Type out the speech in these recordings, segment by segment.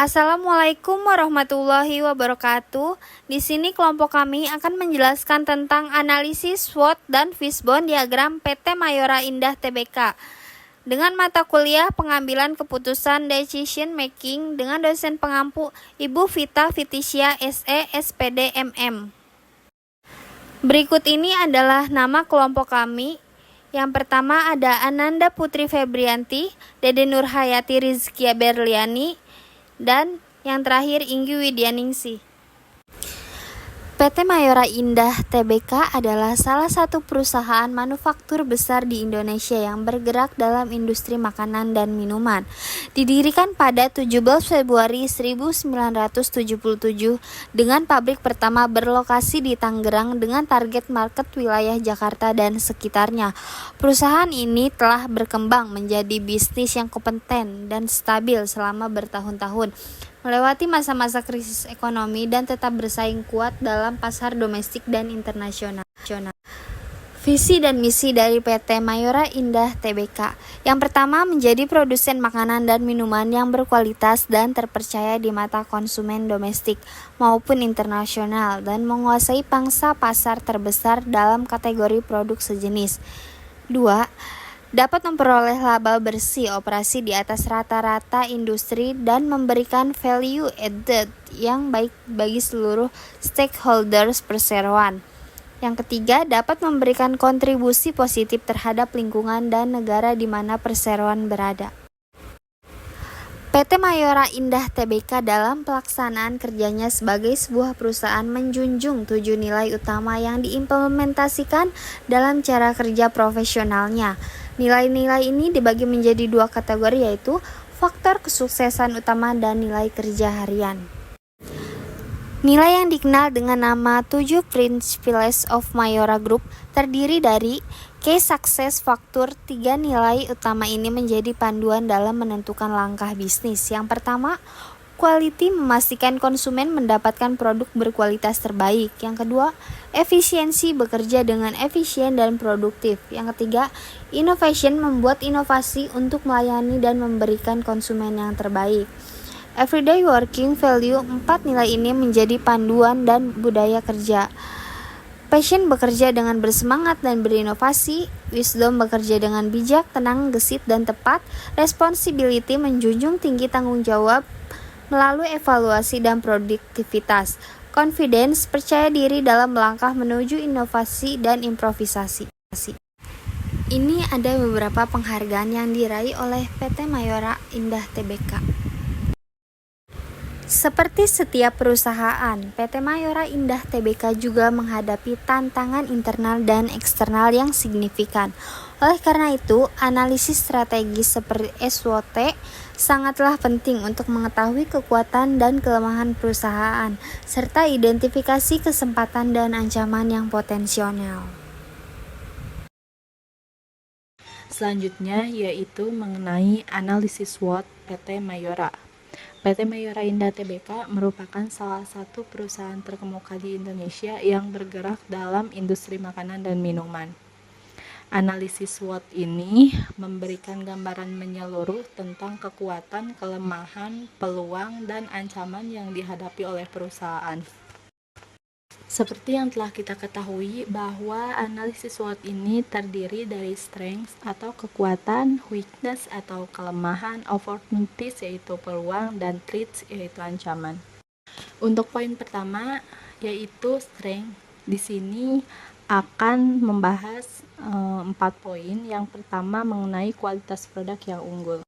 Assalamualaikum warahmatullahi wabarakatuh. Di sini kelompok kami akan menjelaskan tentang analisis SWOT dan Fishbone diagram PT Mayora Indah Tbk dengan mata kuliah pengambilan keputusan decision making dengan dosen pengampu Ibu Vita Fitisia SE SPD MM. Berikut ini adalah nama kelompok kami. Yang pertama ada Ananda Putri Febrianti, Dede Nurhayati Rizkia Berliani, dan yang terakhir Inggi Widyaningsih. PT Mayora Indah Tbk adalah salah satu perusahaan manufaktur besar di Indonesia yang bergerak dalam industri makanan dan minuman. Didirikan pada 17 Februari 1977 dengan pabrik pertama berlokasi di Tangerang dengan target market wilayah Jakarta dan sekitarnya. Perusahaan ini telah berkembang menjadi bisnis yang kompeten dan stabil selama bertahun-tahun, melewati masa-masa krisis ekonomi dan tetap bersaing kuat dalam pasar domestik dan internasional. Visi dan misi dari PT Mayora Indah Tbk. Yang pertama, menjadi produsen makanan dan minuman yang berkualitas dan terpercaya di mata konsumen domestik maupun internasional dan menguasai pangsa pasar terbesar dalam kategori produk sejenis. 2. Dapat memperoleh laba bersih operasi di atas rata-rata industri dan memberikan value added yang baik bagi seluruh stakeholders perseroan. Yang ketiga, dapat memberikan kontribusi positif terhadap lingkungan dan negara di mana perseroan berada. PT Mayora Indah Tbk dalam pelaksanaan kerjanya sebagai sebuah perusahaan menjunjung 7 nilai utama yang diimplementasikan dalam cara kerja profesionalnya. Nilai-nilai ini dibagi menjadi 2 kategori, yaitu faktor kesuksesan utama dan nilai kerja harian. Nilai yang dikenal dengan nama 7 Principles of Mayora Group terdiri dari Key Success Factor. 3 nilai utama ini menjadi panduan dalam menentukan langkah bisnis. Yang pertama, quality, memastikan konsumen mendapatkan produk berkualitas terbaik. Yang kedua, efisiensi, bekerja dengan efisien dan produktif. Yang ketiga, innovation, membuat inovasi untuk melayani dan memberikan konsumen yang terbaik. Everyday working value. 4 nilai ini menjadi panduan dan budaya kerja. Passion, bekerja dengan bersemangat dan berinovasi. Wisdom, bekerja dengan bijak, tenang, gesit, dan tepat. Responsibility, menjunjung tinggi tanggung jawab melalui evaluasi dan produktivitas. Confidence, percaya diri dalam melangkah menuju inovasi dan improvisasi. Ini ada beberapa penghargaan yang diraih oleh PT Mayora Indah Tbk. Seperti setiap perusahaan, PT Mayora Indah Tbk juga menghadapi tantangan internal dan eksternal yang signifikan. Oleh karena itu, analisis strategis seperti SWOT sangatlah penting untuk mengetahui kekuatan dan kelemahan perusahaan, serta identifikasi kesempatan dan ancaman yang potensial. Selanjutnya yaitu mengenai analisis SWOT PT Mayora. PT Mayora Indah Tbk merupakan salah satu perusahaan terkemuka di Indonesia yang bergerak dalam industri makanan dan minuman. Analisis SWOT ini memberikan gambaran menyeluruh tentang kekuatan, kelemahan, peluang, dan ancaman yang dihadapi oleh perusahaan. Seperti yang telah kita ketahui bahwa analisis SWOT ini terdiri dari strengths atau kekuatan, weakness atau kelemahan, opportunities yaitu peluang, dan threats yaitu ancaman. Untuk poin pertama yaitu strength. Di sini akan membahas 4 poin. Yang pertama mengenai kualitas produk yang unggul.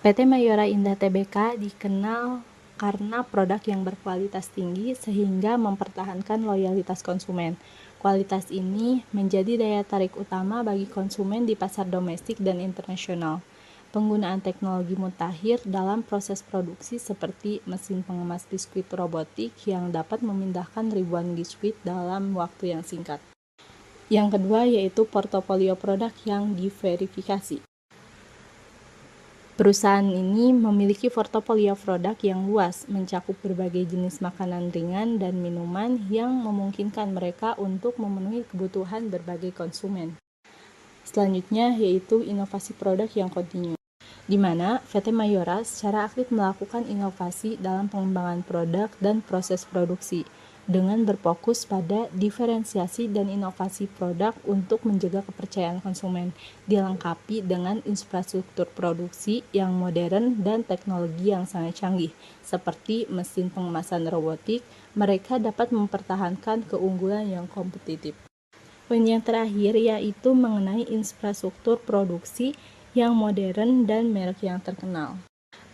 PT Mayora Indah Tbk dikenal karena produk yang berkualitas tinggi sehingga mempertahankan loyalitas konsumen. Kualitas ini menjadi daya tarik utama bagi konsumen di pasar domestik dan internasional. Penggunaan teknologi mutakhir dalam proses produksi seperti mesin pengemas biskuit robotik yang dapat memindahkan ribuan biskuit dalam waktu yang singkat. Yang kedua yaitu portofolio produk yang diverifikasi. Perusahaan ini memiliki portofolio produk yang luas, mencakup berbagai jenis makanan ringan dan minuman yang memungkinkan mereka untuk memenuhi kebutuhan berbagai konsumen. Selanjutnya yaitu inovasi produk yang kontinu. di mana PT Mayora secara aktif melakukan inovasi dalam pengembangan produk dan proses produksi dengan berfokus pada diferensiasi dan inovasi produk untuk menjaga kepercayaan konsumen, dilengkapi dengan infrastruktur produksi yang modern dan teknologi yang sangat canggih, seperti mesin pengemasan robotik. Mereka dapat mempertahankan keunggulan yang kompetitif. Poin yang terakhir yaitu mengenai infrastruktur produksi yang modern dan merek yang terkenal.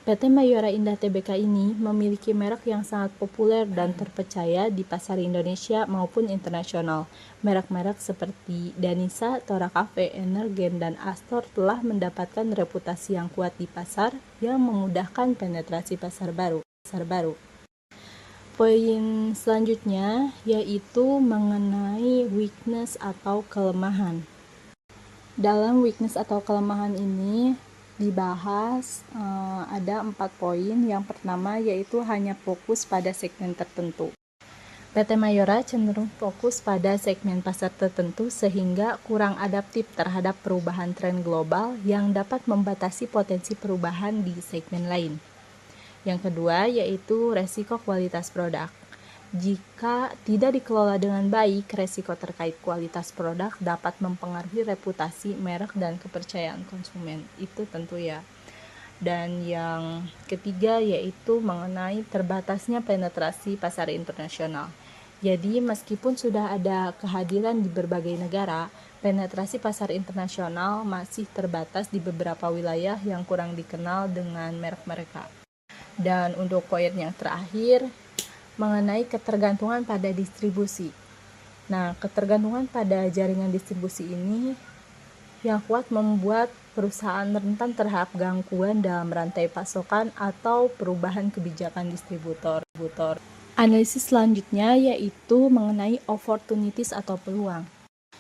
PT Mayora Indah Tbk ini memiliki merek yang sangat populer dan terpercaya di pasar Indonesia maupun internasional. Merek-merek seperti Danisa, Tora Cafe, Energen, dan Astor telah mendapatkan reputasi yang kuat di pasar yang memudahkan penetrasi pasar baru. Poin selanjutnya yaitu mengenai weakness atau kelemahan. Dalam weakness atau kelemahan ini dibahas ada 4 poin. Yang pertama yaitu hanya fokus pada segmen tertentu. PT Mayora cenderung fokus pada segmen pasar tertentu sehingga kurang adaptif terhadap perubahan tren global yang dapat membatasi potensi perubahan di segmen lain. Yang kedua yaitu resiko kualitas produk. Jika tidak dikelola dengan baik, resiko terkait kualitas produk dapat mempengaruhi reputasi, merek, dan kepercayaan konsumen. Itu tentu ya. Dan yang ketiga yaitu mengenai terbatasnya penetrasi pasar internasional. Jadi meskipun sudah ada kehadiran di berbagai negara, penetrasi pasar internasional masih terbatas di beberapa wilayah yang kurang dikenal dengan merek mereka. Dan untuk poin yang terakhir, mengenai ketergantungan pada distribusi. Nah, ketergantungan pada jaringan distribusi ini yang kuat membuat perusahaan rentan terhadap gangguan dalam rantai pasokan atau perubahan kebijakan distributor. Analisis selanjutnya yaitu mengenai opportunities atau peluang.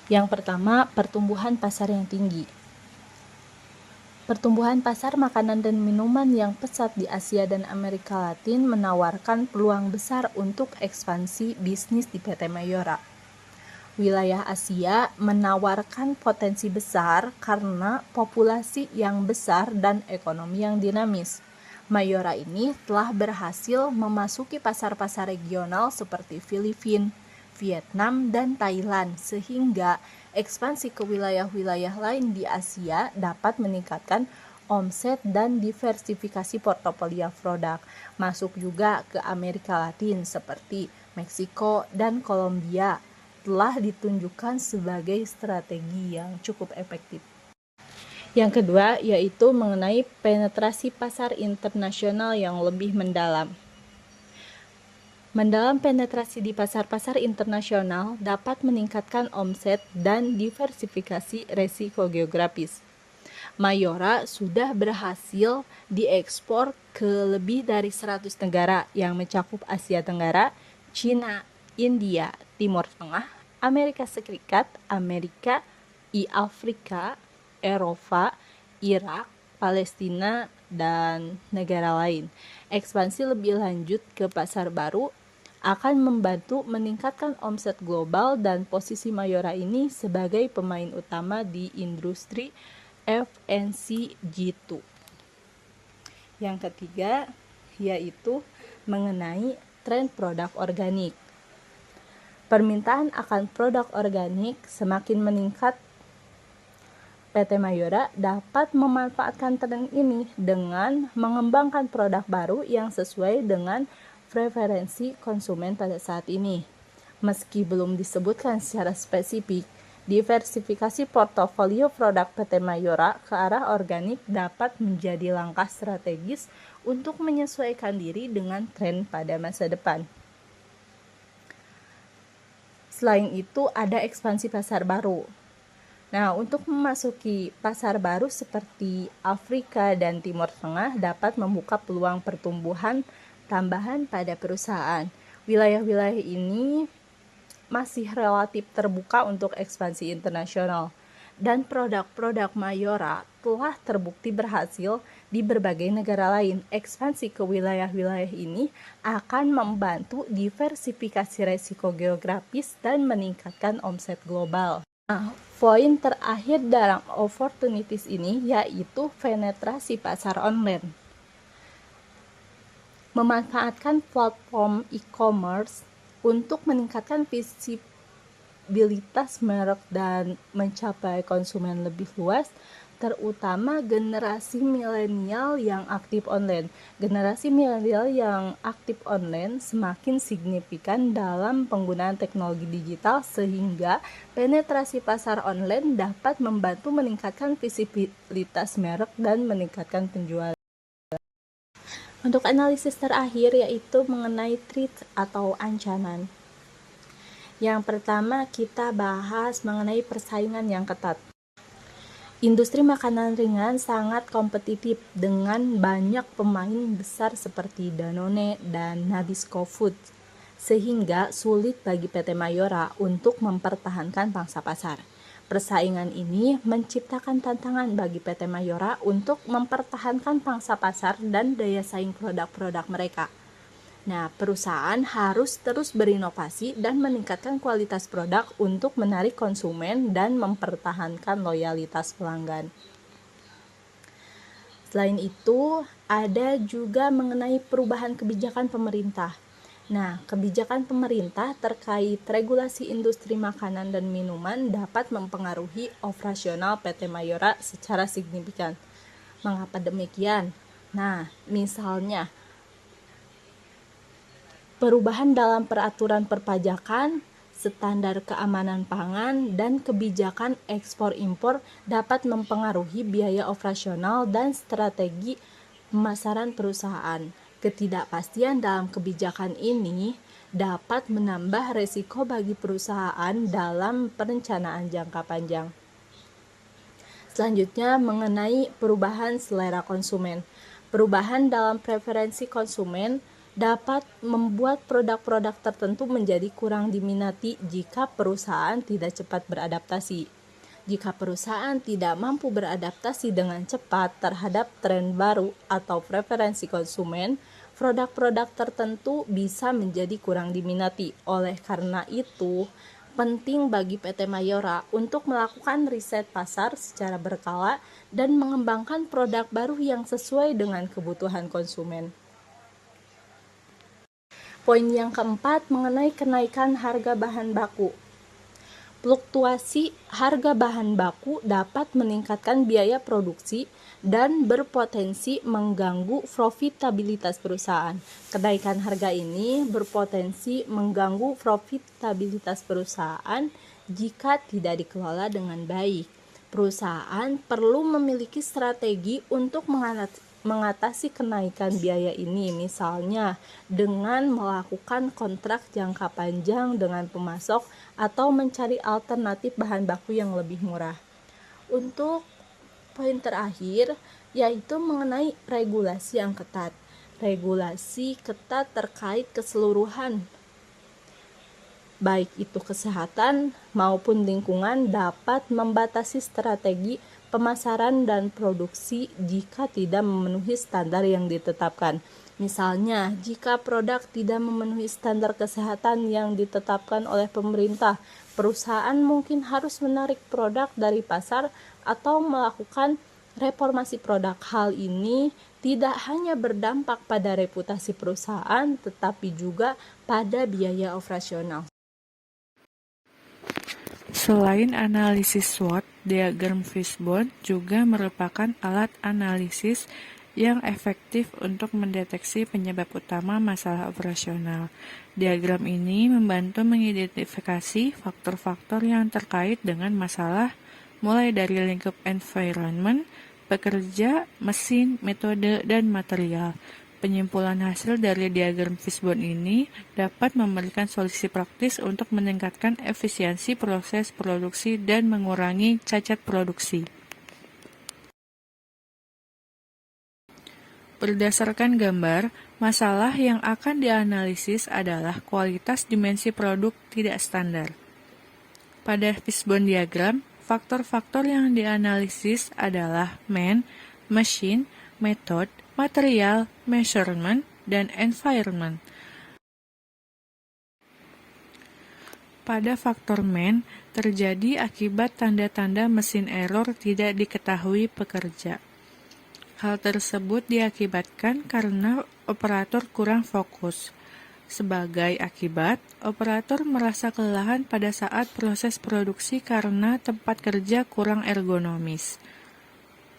Yang pertama, pertumbuhan pasar yang tinggi. Pertumbuhan pasar makanan dan minuman yang pesat di Asia dan Amerika Latin menawarkan peluang besar untuk ekspansi bisnis di PT Mayora. Wilayah Asia menawarkan potensi besar karena populasi yang besar dan ekonomi yang dinamis. Mayora ini telah berhasil memasuki pasar-pasar regional seperti Filipina, Vietnam, dan Thailand sehingga ekspansi ke wilayah-wilayah lain di Asia dapat meningkatkan omset dan diversifikasi portofolio produk. Masuk juga ke Amerika Latin seperti Meksiko dan Kolombia telah ditunjukkan sebagai strategi yang cukup efektif. Yang kedua yaitu mengenai penetrasi pasar internasional yang lebih mendalam. Mendalam penetrasi di pasar-pasar internasional dapat meningkatkan omset dan diversifikasi resiko geografis. Mayora sudah berhasil diekspor ke lebih dari 100 negara yang mencakup Asia Tenggara, Cina, India, Timur Tengah, Amerika Serikat, Afrika, Eropa, Irak, Palestina, dan negara lain. Ekspansi lebih lanjut ke pasar baru akan membantu meningkatkan omset global dan posisi Mayora ini sebagai pemain utama di industri FMCG2. Yang ketiga yaitu mengenai tren produk organik. Permintaan akan produk organik semakin meningkat. PT Mayora dapat memanfaatkan tren ini dengan mengembangkan produk baru yang sesuai dengan preferensi konsumen pada saat ini. Meski belum disebutkan secara spesifik, diversifikasi portofolio produk PT Mayora ke arah organik dapat menjadi langkah strategis untuk menyesuaikan diri dengan tren pada masa depan. Selain itu, ada ekspansi pasar baru. Nah, untuk memasuki pasar baru seperti Afrika dan Timur Tengah dapat membuka peluang pertumbuhan tambahan pada perusahaan. Wilayah-wilayah ini masih relatif terbuka untuk ekspansi internasional dan produk-produk Mayora telah terbukti berhasil di berbagai negara lain. Ekspansi ke wilayah-wilayah ini akan membantu diversifikasi resiko geografis dan meningkatkan omset global. Nah, poin terakhir dalam opportunities ini yaitu penetrasi pasar online. Memanfaatkan platform e-commerce untuk meningkatkan visibilitas merek dan mencapai konsumen lebih luas, terutama generasi milenial yang aktif online. Generasi milenial yang aktif online semakin signifikan dalam penggunaan teknologi digital sehingga penetrasi pasar online dapat membantu meningkatkan visibilitas merek dan meningkatkan penjualan. Untuk analisis terakhir yaitu mengenai threat atau ancaman. Yang pertama kita bahas mengenai persaingan yang ketat. Industri makanan ringan sangat kompetitif dengan banyak pemain besar seperti Danone dan Nabisco Foods, sehingga sulit bagi PT Mayora untuk mempertahankan pangsa pasar. Persaingan ini menciptakan tantangan bagi PT Mayora untuk mempertahankan pangsa pasar dan daya saing produk-produk mereka. Nah, perusahaan harus terus berinovasi dan meningkatkan kualitas produk untuk menarik konsumen dan mempertahankan loyalitas pelanggan. Selain itu, ada juga mengenai perubahan kebijakan pemerintah. Nah, kebijakan pemerintah terkait regulasi industri makanan dan minuman dapat mempengaruhi operasional PT Mayora secara signifikan. Mengapa demikian? Nah, misalnya perubahan dalam peraturan perpajakan, standar keamanan pangan, dan kebijakan ekspor-impor dapat mempengaruhi biaya operasional dan strategi pemasaran perusahaan. Ketidakpastian dalam kebijakan ini dapat menambah resiko bagi perusahaan dalam perencanaan jangka panjang. Selanjutnya mengenai perubahan selera konsumen. Perubahan dalam preferensi konsumen dapat membuat produk-produk tertentu menjadi kurang diminati jika perusahaan tidak cepat beradaptasi. Jika perusahaan tidak mampu beradaptasi dengan cepat terhadap tren baru atau preferensi konsumen, produk-produk tertentu bisa menjadi kurang diminati. Oleh karena itu, penting bagi PT Mayora untuk melakukan riset pasar secara berkala dan mengembangkan produk baru yang sesuai dengan kebutuhan konsumen. Poin yang keempat mengenai kenaikan harga bahan baku. Fluktuasi harga bahan baku dapat meningkatkan biaya produksi dan berpotensi mengganggu profitabilitas perusahaan. Kenaikan harga ini berpotensi mengganggu profitabilitas perusahaan jika tidak dikelola dengan baik. Perusahaan perlu memiliki strategi untuk mengatasi kenaikan biaya ini, misalnya dengan melakukan kontrak jangka panjang dengan pemasok atau mencari alternatif bahan baku yang lebih murah. Untuk poin terakhir yaitu mengenai regulasi yang ketat. Regulasi ketat terkait keseluruhan baik itu kesehatan maupun lingkungan dapat membatasi strategi pemasaran dan produksi jika tidak memenuhi standar yang ditetapkan. Misalnya, jika produk tidak memenuhi standar kesehatan yang ditetapkan oleh pemerintah, perusahaan mungkin harus menarik produk dari pasar atau melakukan reformasi produk. Hal ini tidak hanya berdampak pada reputasi perusahaan, tetapi juga pada biaya operasional. Selain analisis SWOT, diagram fishbone juga merupakan alat analisis yang efektif untuk mendeteksi penyebab utama masalah operasional. Diagram ini membantu mengidentifikasi faktor-faktor yang terkait dengan masalah, mulai dari lingkup environment, pekerja, mesin, metode, dan material. Penyimpulan hasil dari diagram fishbone ini dapat memberikan solusi praktis untuk meningkatkan efisiensi proses produksi dan mengurangi cacat produksi. Berdasarkan gambar, masalah yang akan dianalisis adalah kualitas dimensi produk tidak standar. Pada fishbone diagram, faktor-faktor yang dianalisis adalah man, machine, method, material, measurement, dan environment. Pada faktor man, terjadi akibat tanda-tanda mesin error tidak diketahui pekerja. Hal tersebut diakibatkan karena operator kurang fokus. Sebagai akibat, operator merasa kelelahan pada saat proses produksi karena tempat kerja kurang ergonomis.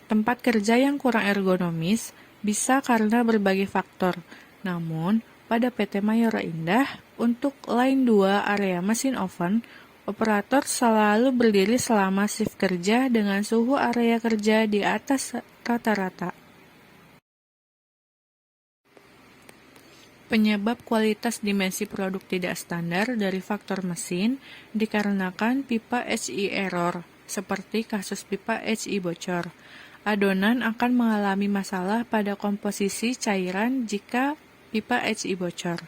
Tempat kerja yang kurang ergonomis bisa karena berbagai faktor. Namun, pada PT Mayora Indah, untuk line 2 area mesin oven, operator selalu berdiri selama shift kerja dengan suhu area kerja di atas rata-rata. Penyebab kualitas dimensi produk tidak standar dari faktor mesin dikarenakan pipa HI error, seperti kasus pipa HI bocor. Adonan akan mengalami masalah pada komposisi cairan jika pipa HI bocor.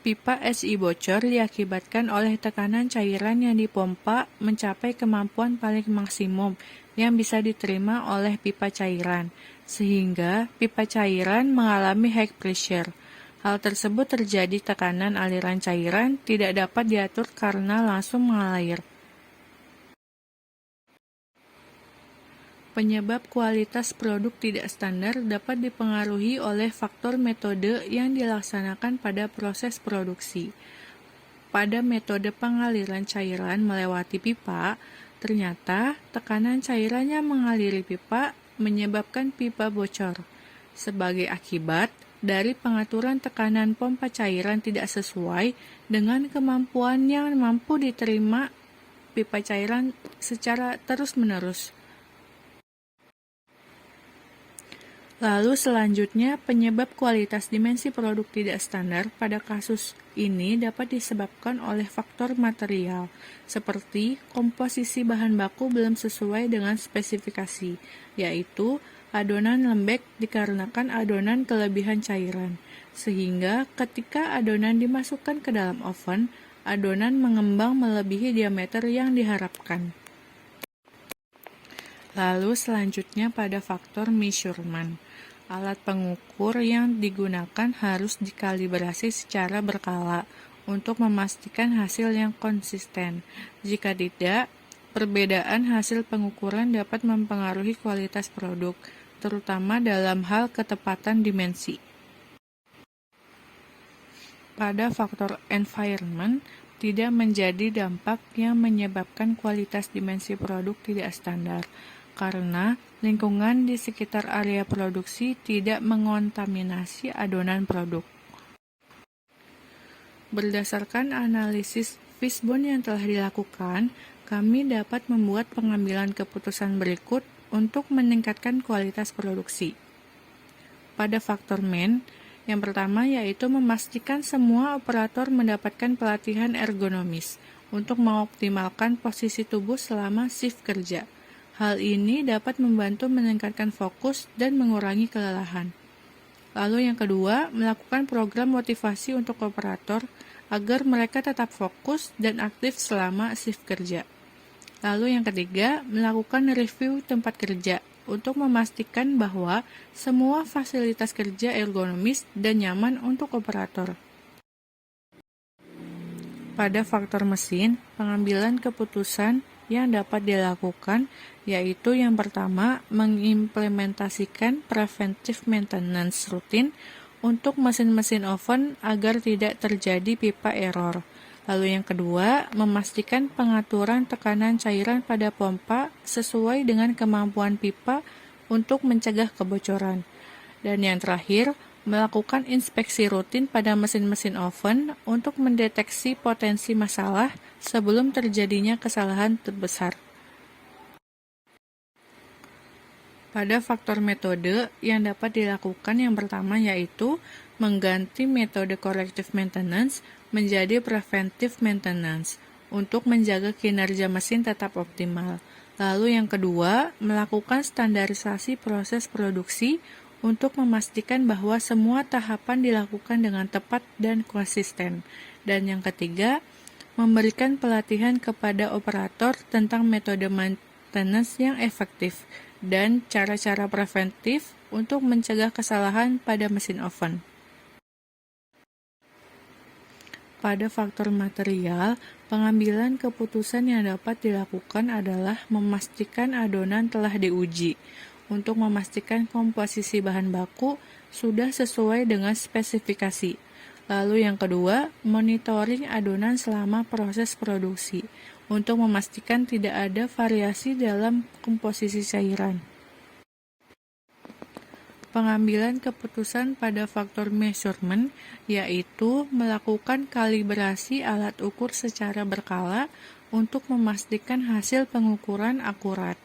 Pipa HI bocor diakibatkan oleh tekanan cairan yang dipompa mencapai kemampuan paling maksimum yang bisa diterima oleh pipa cairan, sehingga pipa cairan mengalami high pressure. Hal tersebut terjadi tekanan aliran cairan tidak dapat diatur karena langsung mengalir. Penyebab kualitas produk tidak standar dapat dipengaruhi oleh faktor metode yang dilaksanakan pada proses produksi. Pada metode pengaliran cairan melewati pipa, ternyata tekanan cairan yang mengaliri pipa menyebabkan pipa bocor. Sebagai akibat dari pengaturan tekanan pompa cairan tidak sesuai dengan kemampuan yang mampu diterima pipa cairan secara terus-menerus. Lalu selanjutnya, penyebab kualitas dimensi produk tidak standar pada kasus ini dapat disebabkan oleh faktor material, seperti komposisi bahan baku belum sesuai dengan spesifikasi, yaitu adonan lembek dikarenakan adonan kelebihan cairan, sehingga ketika adonan dimasukkan ke dalam oven, adonan mengembang melebihi diameter yang diharapkan. Lalu selanjutnya pada faktor measurement. Alat pengukur yang digunakan harus dikalibrasi secara berkala untuk memastikan hasil yang konsisten. Jika tidak, perbedaan hasil pengukuran dapat mempengaruhi kualitas produk, terutama dalam hal ketepatan dimensi. Pada faktor environment, tidak menjadi dampak yang menyebabkan kualitas dimensi produk tidak standar, karena lingkungan di sekitar area produksi tidak mengontaminasi adonan produk. Berdasarkan analisis Fishbone yang telah dilakukan, kami dapat membuat pengambilan keputusan berikut untuk meningkatkan kualitas produksi. Pada faktor MEN, yang pertama yaitu memastikan semua operator mendapatkan pelatihan ergonomis untuk mengoptimalkan posisi tubuh selama shift kerja. Hal ini dapat membantu meningkatkan fokus dan mengurangi kelelahan. Lalu yang kedua, melakukan program motivasi untuk operator agar mereka tetap fokus dan aktif selama shift kerja. Lalu yang ketiga, melakukan review tempat kerja untuk memastikan bahwa semua fasilitas kerja ergonomis dan nyaman untuk operator. Pada faktor mesin, pengambilan keputusan yang dapat dilakukan yaitu yang pertama, mengimplementasikan preventive maintenance rutin untuk mesin-mesin oven agar tidak terjadi pipa error. Lalu yang kedua, memastikan pengaturan tekanan cairan pada pompa sesuai dengan kemampuan pipa untuk mencegah kebocoran. Dan yang terakhir, melakukan inspeksi rutin pada mesin-mesin oven untuk mendeteksi potensi masalah sebelum terjadinya kesalahan terbesar. Pada faktor metode yang dapat dilakukan yang pertama yaitu mengganti metode corrective maintenance menjadi preventive maintenance untuk menjaga kinerja mesin tetap optimal. Lalu yang kedua, melakukan standarisasi proses produksi untuk memastikan bahwa semua tahapan dilakukan dengan tepat dan konsisten. Dan yang ketiga, memberikan pelatihan kepada operator tentang metode maintenance yang efektif dan cara-cara preventif untuk mencegah kesalahan pada mesin oven. pada faktor material, pengambilan keputusan yang dapat dilakukan adalah memastikan adonan telah diuji, untuk memastikan komposisi bahan baku sudah sesuai dengan spesifikasi. Lalu yang kedua, monitoring adonan selama proses produksi, untuk memastikan tidak ada variasi dalam komposisi cairan. Pengambilan keputusan pada faktor measurement, yaitu melakukan kalibrasi alat ukur secara berkala untuk memastikan hasil pengukuran akurat.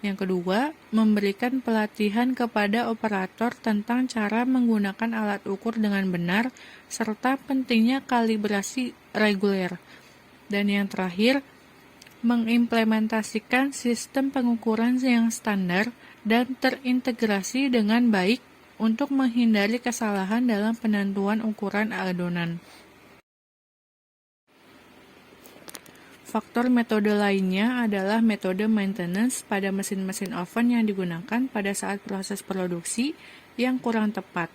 Yang kedua, memberikan pelatihan kepada operator tentang cara menggunakan alat ukur dengan benar, serta pentingnya kalibrasi reguler. Dan yang terakhir, mengimplementasikan sistem pengukuran yang standar dan terintegrasi dengan baik untuk menghindari kesalahan dalam penentuan ukuran adonan. Faktor metode lainnya adalah metode maintenance pada mesin-mesin oven yang digunakan pada saat proses produksi yang kurang tepat,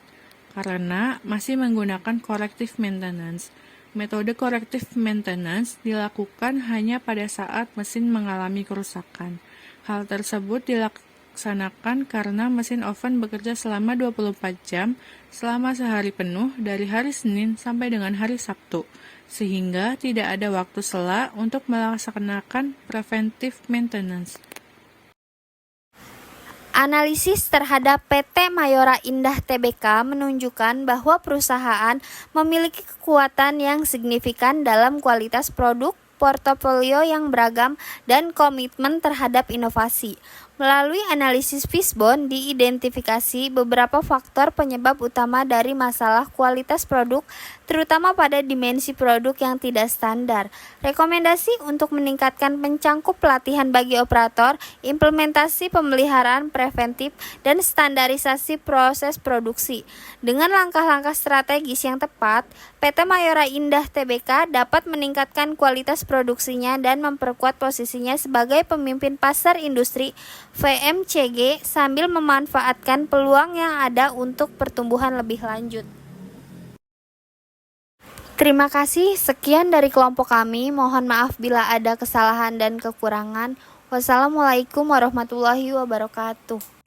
karena masih menggunakan corrective maintenance. Metode corrective maintenance dilakukan hanya pada saat mesin mengalami kerusakan. Hal tersebut dilaksanakan karena mesin oven bekerja selama 24 jam selama sehari penuh dari hari Senin sampai dengan hari Sabtu, sehingga tidak ada waktu sela untuk melaksanakan preventive maintenance. Analisis terhadap PT Mayora Indah Tbk menunjukkan bahwa perusahaan memiliki kekuatan yang signifikan dalam kualitas produk, portofolio yang beragam, dan komitmen terhadap inovasi. Melalui analisis Fishbone, diidentifikasi beberapa faktor penyebab utama dari masalah kualitas produk, terutama pada dimensi produk yang tidak standar. Rekomendasi untuk meningkatkan pencangkup pelatihan bagi operator, implementasi pemeliharaan preventif, dan standarisasi proses produksi. Dengan langkah-langkah strategis yang tepat, PT Mayora Indah Tbk dapat meningkatkan kualitas produksinya dan memperkuat posisinya sebagai pemimpin pasar industri VMCG sambil memanfaatkan peluang yang ada untuk pertumbuhan lebih lanjut. Terima kasih, sekian dari kelompok kami. Mohon maaf bila ada kesalahan dan kekurangan. Wassalamualaikum warahmatullahi wabarakatuh.